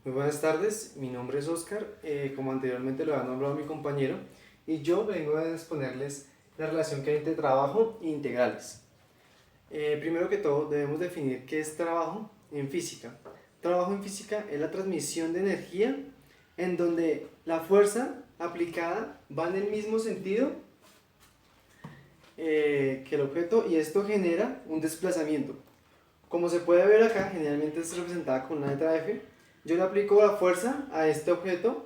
Muy buenas tardes, mi nombre es Oscar, como anteriormente lo ha nombrado mi compañero, y yo vengo a exponerles la relación que hay entre trabajo e integrales. Primero que todo, debemos definir qué es trabajo en física. Trabajo en física es la transmisión de energía en donde la fuerza aplicada va en el mismo sentido que el objeto y esto genera un desplazamiento. Como se puede ver acá, generalmente es representada con una letra F. Yo le aplico la fuerza a este objeto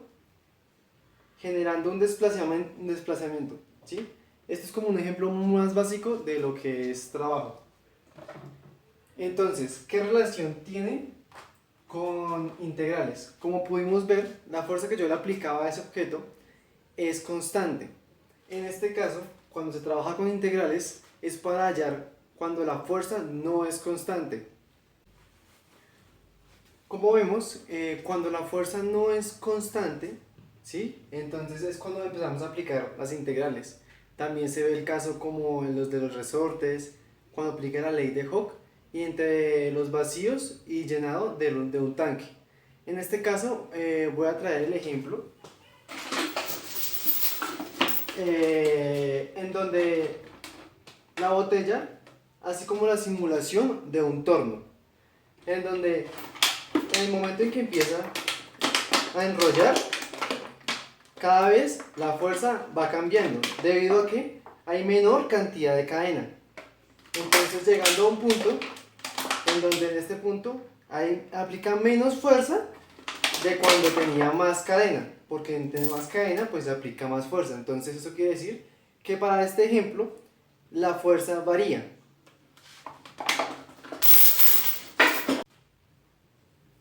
generando un desplazamiento, ¿sí? Esto es como un ejemplo más básico de lo que es trabajo. Entonces, ¿qué relación tiene con integrales? Como pudimos ver, la fuerza que yo le aplicaba a ese objeto es constante. En este caso, cuando se trabaja con integrales, es para hallar cuando la fuerza no es constante. Como vemos, cuando la fuerza no es constante, ¿sí? Entonces es cuando empezamos a aplicar las integrales. También se ve el caso como en los de los resortes, cuando aplica la ley de Hooke, y entre los vacíos y llenado de un tanque. En este caso voy a traer el ejemplo en donde la botella, así como la simulación de un torno, en donde en el momento en que empieza a enrollar, cada vez la fuerza va cambiando, debido a que hay menor cantidad de cadena. Entonces llegando a un punto en donde en este punto aplica menos fuerza de cuando tenía más cadena, porque en tener más cadena pues se aplica más fuerza. Entonces eso quiere decir que para este ejemplo la fuerza varía.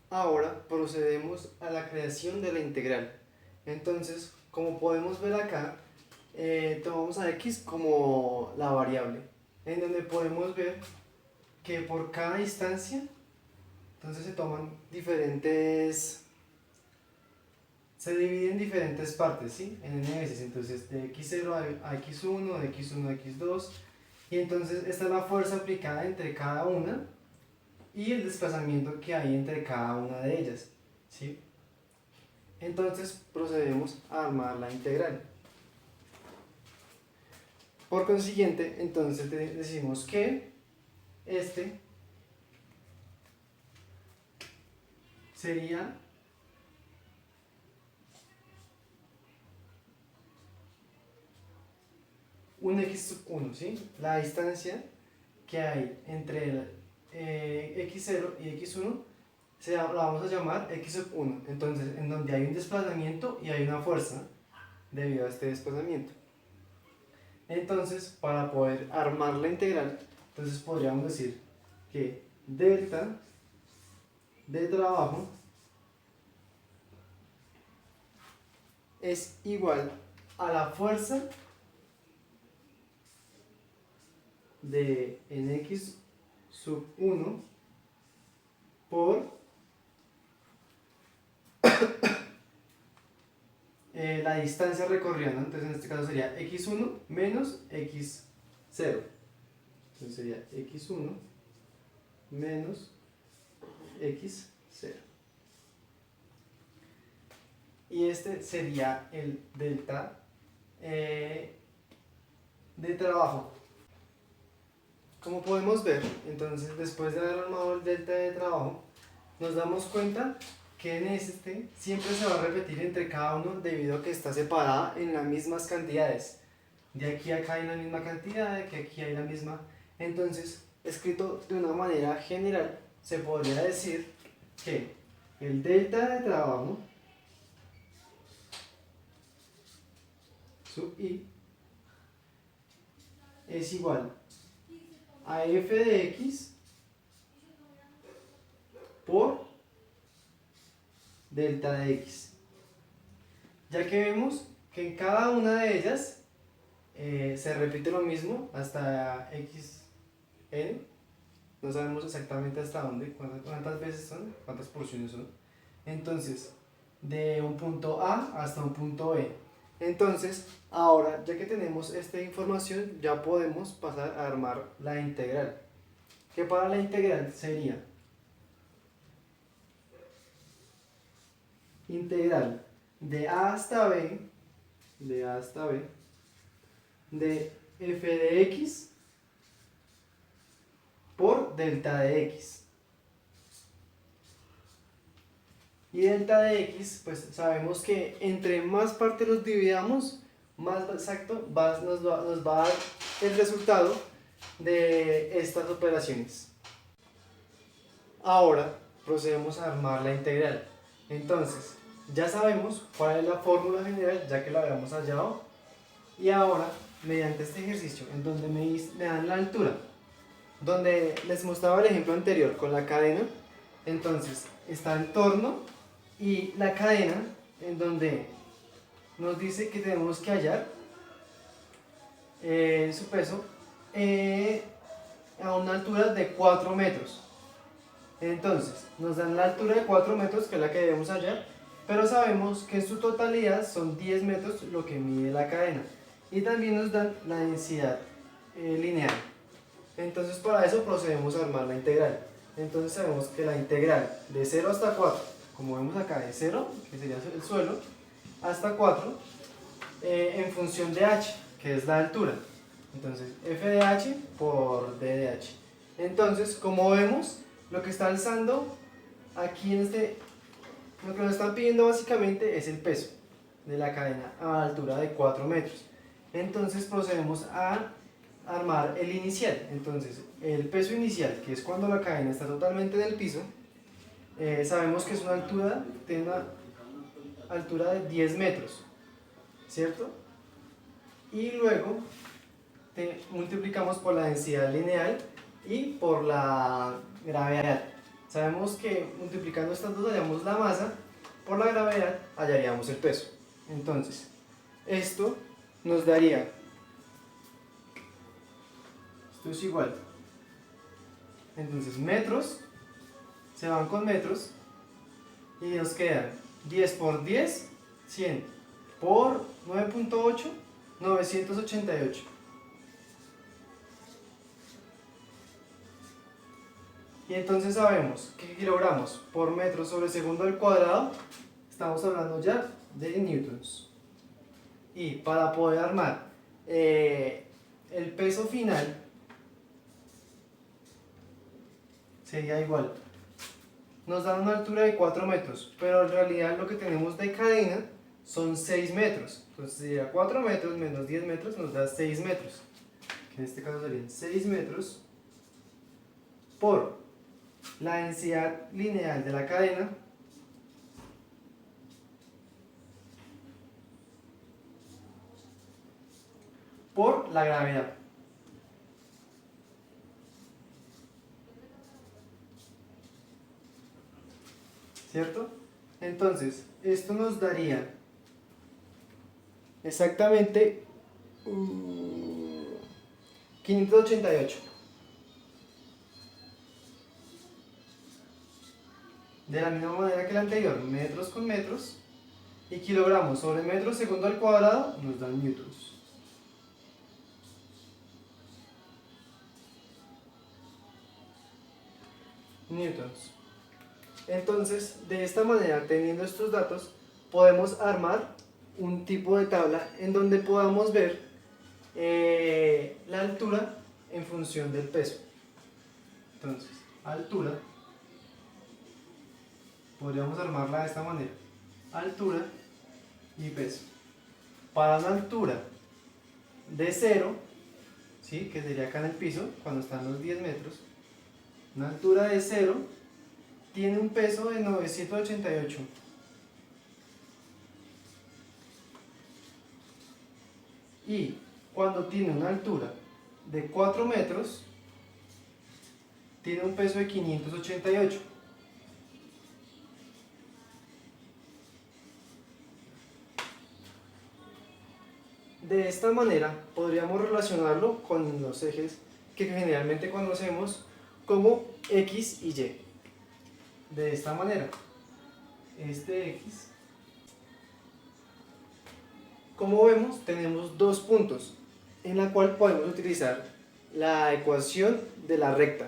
Ahora procedemos a la creación de la integral. Entonces, como podemos ver acá, tomamos a x como la variable, en donde podemos ver que por cada instancia, entonces se toman se divide en diferentes partes, ¿sí? En n veces, entonces de x0 a x1, de x1 a x2, y entonces esta es la fuerza aplicada entre cada una y el desplazamiento que hay entre cada una de ellas, ¿sí? Entonces procedemos a armar la integral. Por consiguiente, entonces decimos que este sería un x sub 1, ¿sí? La distancia que hay entre el x0 y x1 la vamos a llamar x sub 1. Entonces, en donde hay un desplazamiento y hay una fuerza debido a este desplazamiento. Entonces, para poder armar la integral, entonces podríamos decir que delta de trabajo es igual a la fuerza de en x sub 1 por la distancia recorrida, ¿no? Entonces en este caso sería x1 menos x0. Entonces sería x1 menos x0. Y este sería el delta de trabajo. Como podemos ver, entonces después de haber armado el delta de trabajo, nos damos cuenta que en este siempre se va a repetir entre cada uno debido a que está separada en las mismas cantidades. De aquí a acá hay la misma cantidad, de aquí a aquí hay la misma. Entonces, escrito de una manera general, se podría decir que el delta de trabajo sub i es igual a f de x por delta de x. Ya que vemos que en cada una de ellas se repite lo mismo hasta xn. No sabemos exactamente hasta dónde, cuántas veces son, cuántas porciones son. Entonces, de un punto A hasta un punto B. Entonces, ahora, ya que tenemos esta información, ya podemos pasar a armar la integral. Que para la integral sería integral de A hasta B, de f de x por delta de x. Y delta de x, pues sabemos que entre más partes los dividamos, más exacto nos va a dar el resultado de estas operaciones. Ahora procedemos a armar la integral. Entonces, ya sabemos cuál es la fórmula general, ya que la habíamos hallado. Y ahora, mediante este ejercicio, en donde me dan la altura, donde les mostraba el ejemplo anterior con la cadena, entonces está el torno y la cadena, en donde nos dice que tenemos que hallar su peso a una altura de 4 metros. Entonces, nos dan la altura de 4 metros, que es la que debemos hallar, pero sabemos que en su totalidad son 10 metros lo que mide la cadena. Y también nos dan la densidad lineal. Entonces, para eso procedemos a armar la integral. Entonces, sabemos que la integral de 0 hasta 4, como vemos acá, de 0, que sería el suelo, hasta 4, en función de h, que es la altura. Entonces, f de h por d de h. Entonces, como vemos, lo que está alzando aquí lo que nos están pidiendo básicamente es el peso de la cadena a la altura de 4 metros. Entonces procedemos a armar el inicial. Entonces, el peso inicial, que es cuando la cadena está totalmente en el piso, sabemos que es tiene una altura de 10 metros, ¿cierto? Y luego multiplicamos por la densidad lineal y por la gravedad. Sabemos que multiplicando estas dos hallamos la masa, por la gravedad hallaríamos el peso. Entonces, esto nos daría, esto es igual, entonces metros se van con metros y nos quedan 10 por 10, 100 por 9.8, 988. Y entonces sabemos que kilogramos por metro sobre segundo al cuadrado, estamos hablando ya de newtons. Y para poder armar el peso final, sería igual. Nos dan una altura de 4 metros, pero en realidad lo que tenemos de cadena son 6 metros. Entonces sería 4 metros menos 10 metros nos da 6 metros. Que en este caso serían 6 metros por la densidad lineal de la cadena por la gravedad. ¿Cierto? Entonces, esto nos daría exactamente 588. De la misma manera que el anterior, metros con metros, y kilogramos sobre metros segundo al cuadrado nos dan newtons. Entonces, de esta manera, teniendo estos datos, podemos armar un tipo de tabla en donde podamos ver la altura en función del peso. Entonces, altura, podríamos armarla de esta manera: altura y peso. Para una altura de 0, ¿sí?, que sería acá en el piso, cuando están los 10 metros, una altura de 0 tiene un peso de 988. Y cuando tiene una altura de 4 metros, tiene un peso de 588. De esta manera podríamos relacionarlo con los ejes que generalmente conocemos como X y Y. De esta manera, este X, como vemos, tenemos dos puntos en la cual podemos utilizar la ecuación de la recta.